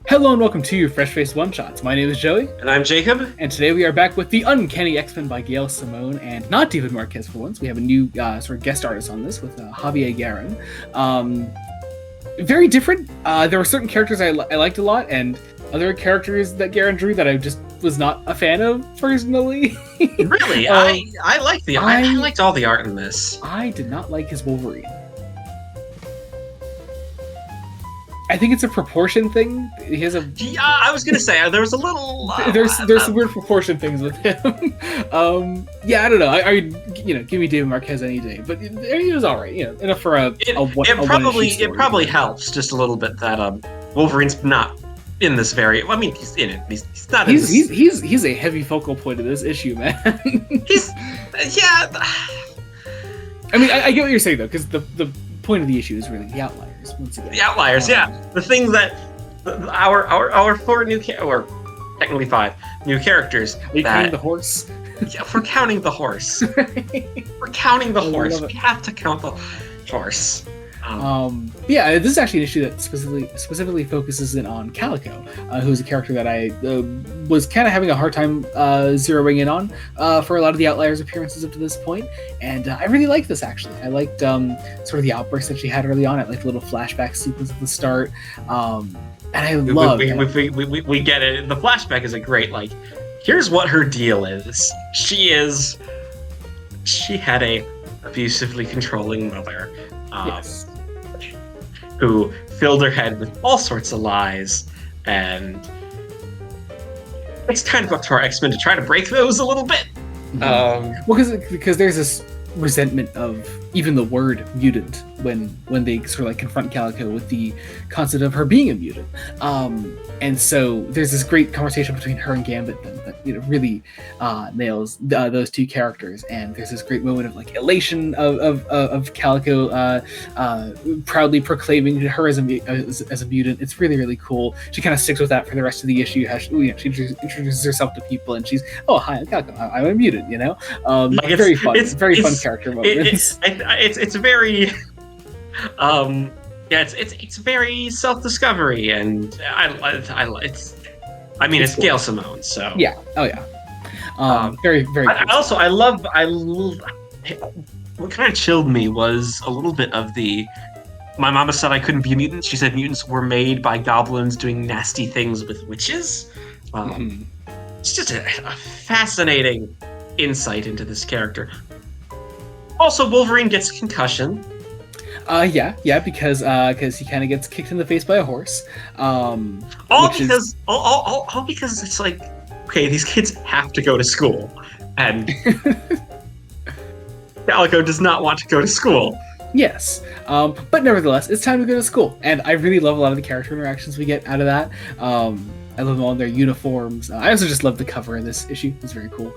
Hello and welcome to your Fresh Face One Shots. My name is Joey. And I'm Jacob. And today we are back with the Uncanny X-Men by Gail Simone and not David Marquez for once. We have a new sort of guest artist on this with Javier Guerin. Very different. There were certain characters I liked a lot and other characters that Guerin drew that I just was not a fan of personally. Really? I liked all the art in this. I did not like his Wolverine. I think it's a proportion thing. He has a. Yeah, I was gonna say there was a little. There's some weird proportion things with him. Yeah, I don't know. I give me David Marquez any day, but he was all right. Enough for it probably helps just a little bit that Wolverine's not in this very. I mean, he's in it. He's not. He's a heavy focal point of this issue, man. Yeah. I mean, I get what you're saying though, because the point of the issue is really the outliers. Once again, the outliers, yeah, the things that our four new or technically five new characters. Are you counting the horse? Yeah, we're counting the horse. We're counting the horse. We have to count the horse. Yeah, this is actually an issue that specifically focuses in on Calico, who's a character that I was kind of having a hard time zeroing in on for a lot of the Outliers appearances up to this point, and I really liked this actually. I liked sort of the outburst that she had early on. I liked the little flashback sequence at the start, and I love. We get it. The flashback is a great here's what her deal is. She had a abusively controlling mother. Yes. Who filled her head with all sorts of lies, and it's kind of up to our X-Men to try to break those a little bit. Mm-hmm. Well, because there's this resentment of even the word mutant when they sort of confront Calico with the concept of her being a mutant, and so there's this great conversation between her and Gambit that really nails those two characters, and there's this great moment of elation of Calico proudly proclaiming her as a mutant. It's really, really cool. She kind of sticks with that for the rest of the issue. She introduces herself to people and she's, oh hi, I'm Calico, I'm a mutant. Very fun. It's very fun character moments. It's very it's very self-discovery, and it's cool. Gail Simone, so yeah. Oh yeah. Very, very cool. I love what kind of chilled me was a little bit of my mama said I couldn't be a mutant. She said mutants were made by goblins doing nasty things with witches. It's just a fascinating insight into this character. Also, Wolverine gets a concussion. Yeah, because he kind of gets kicked in the face by a horse. All because it's okay, these kids have to go to school, and Calico does not want to go to school. Yes, but nevertheless, it's time to go to school, and I really love a lot of the character interactions we get out of that. I love them all in their uniforms. I also just love the cover of this issue. It's very cool.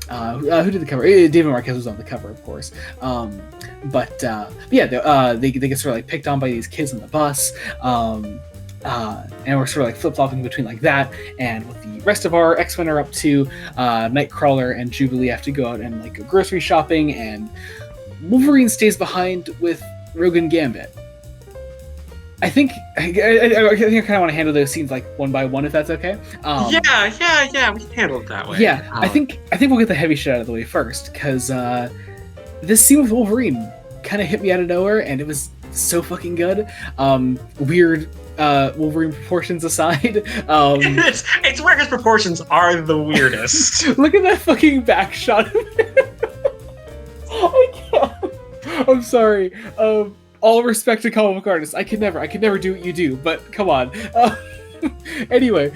Who did the cover? David Marquez was on the cover, of course. But they get sort of picked on by these kids on the bus, and we're sort of flip-flopping between that and what the rest of our X-Men are up to. Nightcrawler and Jubilee have to go out and go grocery shopping, and Wolverine stays behind with Rogue and Gambit. I think I kind of want to handle those scenes one by one, if that's okay. Yeah, we can handle it that way. Yeah, I think we'll get the heavy shit out of the way first, because this scene with Wolverine kind of hit me out of nowhere, and it was so fucking good. Weird Wolverine proportions aside, it's where his proportions are the weirdest. Look at that fucking back shot of him. I can't. I'm sorry. All respect to comic book artists. I could never do what you do, but come on. Anyway,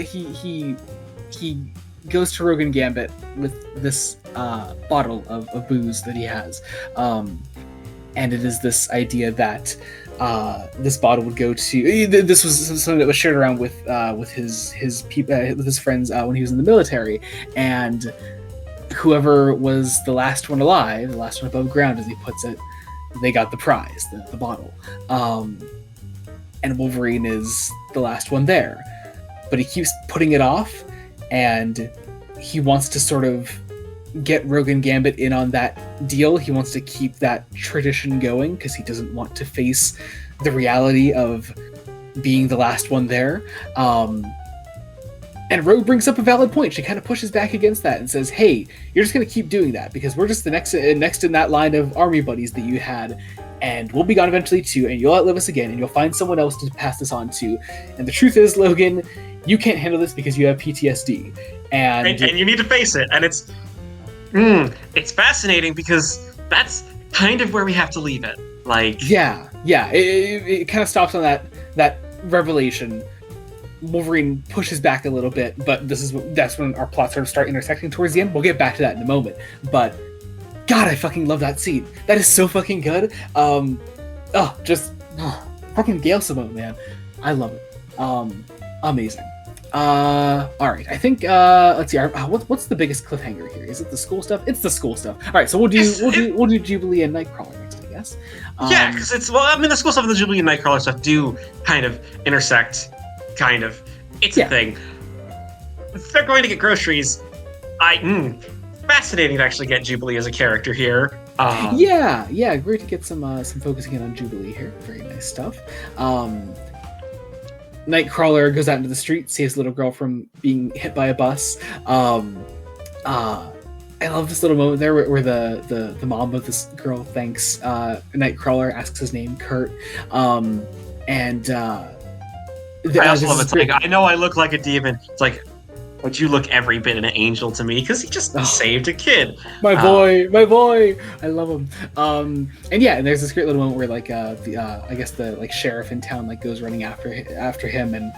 he goes to Rogue and Gambit with this bottle of booze that he has, and it is this idea that this bottle would go to. This was something that was shared around with his people, with his friends when he was in the military, and whoever was the last one alive, the last one above ground, as he puts it, they got the prize, the bottle. And Wolverine is the last one there. But he keeps putting it off, and he wants to sort of get Rogue and Gambit in on that deal. He wants to keep that tradition going, because he doesn't want to face the reality of being the last one there. And Rogue brings up a valid point. She kind of pushes back against that and says, "Hey, you're just going to keep doing that because we're just the next in that line of army buddies that you had, and we'll be gone eventually too, and you'll outlive us again, and you'll find someone else to pass this on to. And the truth is, Logan, you can't handle this because you have PTSD, and you need to face it. And it's fascinating because that's kind of where we have to leave it. Like, it kind of stops on that revelation. Wolverine pushes back a little bit, but that's when our plots sort of start intersecting towards the end. We'll get back to that in a moment. But God, I fucking love that scene. That is so fucking good. Fucking Gail Simone, man. I love it. Amazing. All right. I think let's see. What's the biggest cliffhanger here? Is it the school stuff? It's the school stuff. All right. So we'll do Jubilee and Nightcrawler next, I guess. Yeah, because the school stuff and the Jubilee and Nightcrawler stuff do kind of intersect. Kind of. It's a thing. If they're going to get groceries, fascinating to actually get Jubilee as a character here. Great to get some focusing in on Jubilee here. Very nice stuff. Nightcrawler goes out into the street, saves a little girl from being hit by a bus. I love this little moment there where the mom of this girl thanks Nightcrawler, asks his name, Kurt, I also love it's like, I know I look like a demon. It's like, but you look every bit an angel to me because he just saved a kid. My boy, I love him. And there's this great little moment where like I guess the like sheriff in town like goes running after him and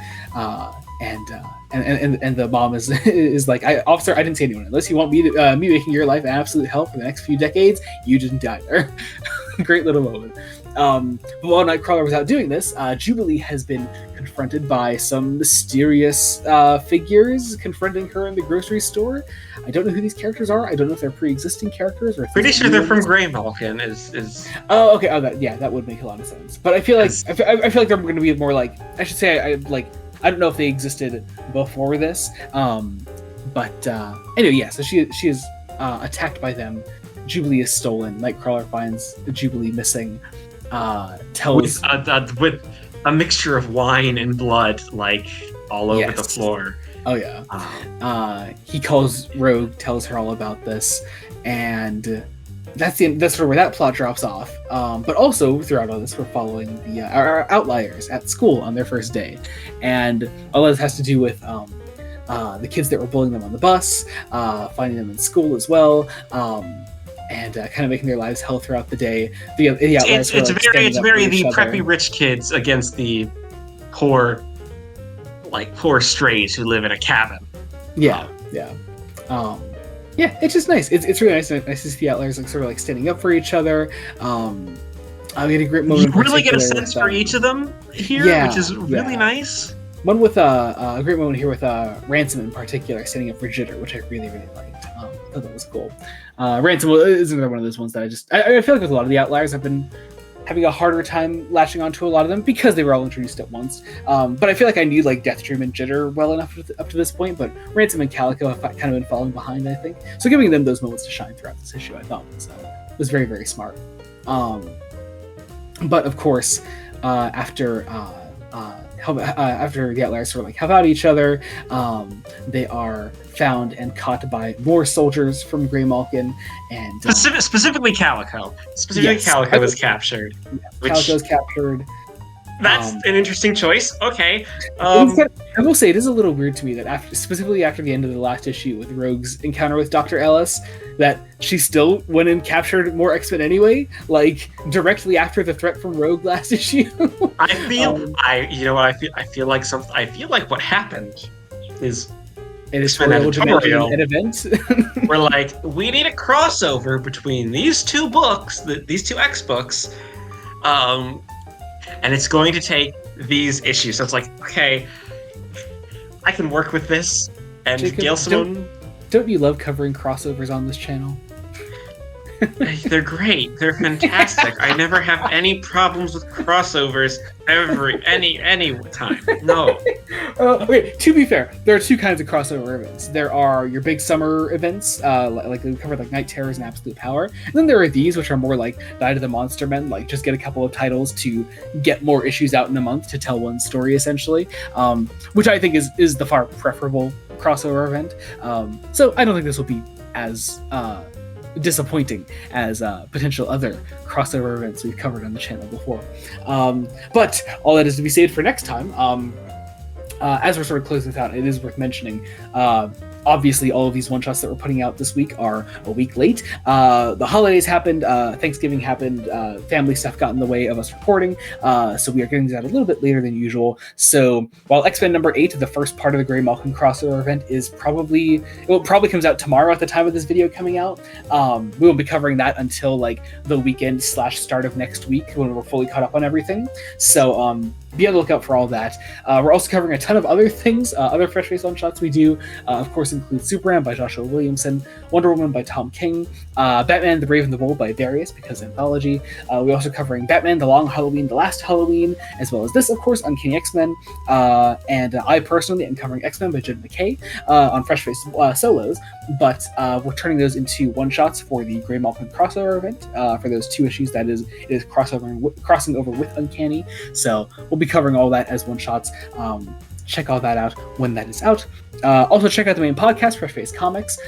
the mom is like, officer, I didn't say anyone. Unless you want me making your life an absolute hell for the next few decades, you didn't die there. Great little moment. But while Nightcrawler was out doing this, Jubilee has been confronted by some mysterious figures confronting her in the grocery store. I don't know who these characters are. I don't know if they're pre-existing characters or. Pretty sure they're from Grey Malkin. Is. Oh, okay. Oh, that would make a lot of sense. But I feel like I feel like they're going to be more like, I should say, I don't know if they existed before this. Anyway, yeah. So she is attacked by them. Jubilee is stolen. Nightcrawler finds Jubilee missing. Tells with a mixture of wine and blood, like all over the floor. Oh yeah. He calls Rogue, tells her all about this, and that's sort of where that plot drops off. But also throughout all this, we're following our outliers at school on their first day, and all this has to do with the kids that were bullying them on the bus, finding them in school as well. And kind of making their lives hell throughout the day. It's very the preppy rich kids against the poor strays who live in a cabin. It's just nice. It's really nice to see the outliers like sort of like standing up for each other. I get a great moment. You really get a sense for each of them here, which is really nice. One with a great moment here with Ransom in particular standing up for Jitter, which I really liked. I thought that was cool. Ransom is another one of those ones that I feel like with a lot of the outliers I've been having a harder time latching onto a lot of them because they were all introduced at once. But I feel like I need like Deathstream and Jitter well enough up to this point, but Ransom and Calico have kind of been falling behind, I think. So giving them those moments to shine throughout this issue I thought was very, very smart. But of course, after the outliers sort of like help out each other, they are found and caught by more soldiers from Grey Malkin, and specifically Calico. Calico was captured. Calico's captured. That's an interesting choice. Okay. I will say it is a little weird to me that specifically after the end of the last issue with Rogue's encounter with Dr. Ellis, that she still went and captured more X-Men anyway, like directly after the threat from Rogue last issue. I feel like what happened is an event. We're like, we need a crossover between these two books, these two X books, and it's going to take these issues. So it's like, okay, I can work with this. And Jacob, Gail Simone, don't you love covering crossovers on this channel? They're great. They're fantastic. I never have any problems with crossovers any time. No. Okay, to be fair, there are two kinds of crossover events. There are your big summer events, like we covered, like Night Terrors and Absolute Power. And then there are these, which are more like Night of the Monster Men, like just get a couple of titles to get more issues out in a month to tell one story, essentially, which I think is the far preferable crossover event. So I don't think this will be as disappointing as potential other crossover events we've covered on the channel before. But all that is to be saved for next time. As we're sort of closing this out, it is worth mentioning, obviously all of these one-shots that we're putting out this week are a week late. The holidays happened, Thanksgiving happened, family stuff got in the way of us recording, so we are getting these out a little bit later than usual. So while X-Men number 8, the first part of the Grey Malkin crossover event, probably comes out tomorrow at the time of this video coming out, we won't be covering that until like the weekend / start of next week when we're fully caught up on everything. So be on the lookout for all that. We're also covering a ton of other things, other Fresh Face one-shots we do, of course, include Superman by Joshua Williamson, Wonder Woman by Tom King, Batman the Brave and the Bold by Darius, because anthology. We're also covering Batman The Long Halloween, The Last Halloween, as well as this, of course, Uncanny X-Men, and I personally am covering X-Men by Jed McKay on Fresh Face solos, but we're turning those into one-shots for the Grey Malkin crossover event, for those 2 issues that it is crossing over with Uncanny, so we'll be covering all that as one-shots. Check all that out when that is out. Also, check out the main podcast, Fresh Face Comics.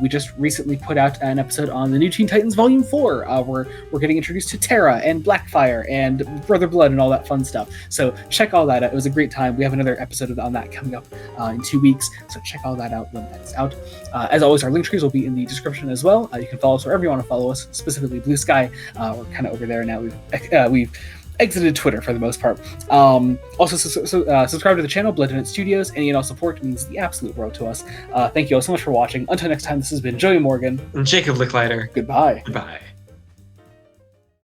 We just recently put out an episode on the New Teen Titans Volume 4, where we're getting introduced to Terra and Blackfire and Brother Blood and all that fun stuff. So check all that out. It was a great time. We have another episode on that coming up in 2 weeks, so check all that out when that is out. As always, our link trees will be in the description as well. You can follow us wherever you want to follow us, specifically Blue Sky. We're kind of over there now. We've exited Twitter for the most part. Also, subscribe to the channel, Blood Unit Studios. Any and all support means the absolute world to us. Thank you all so much for watching. Until next time, this has been Joey Morgan and Jacob Licklider. Goodbye. Goodbye.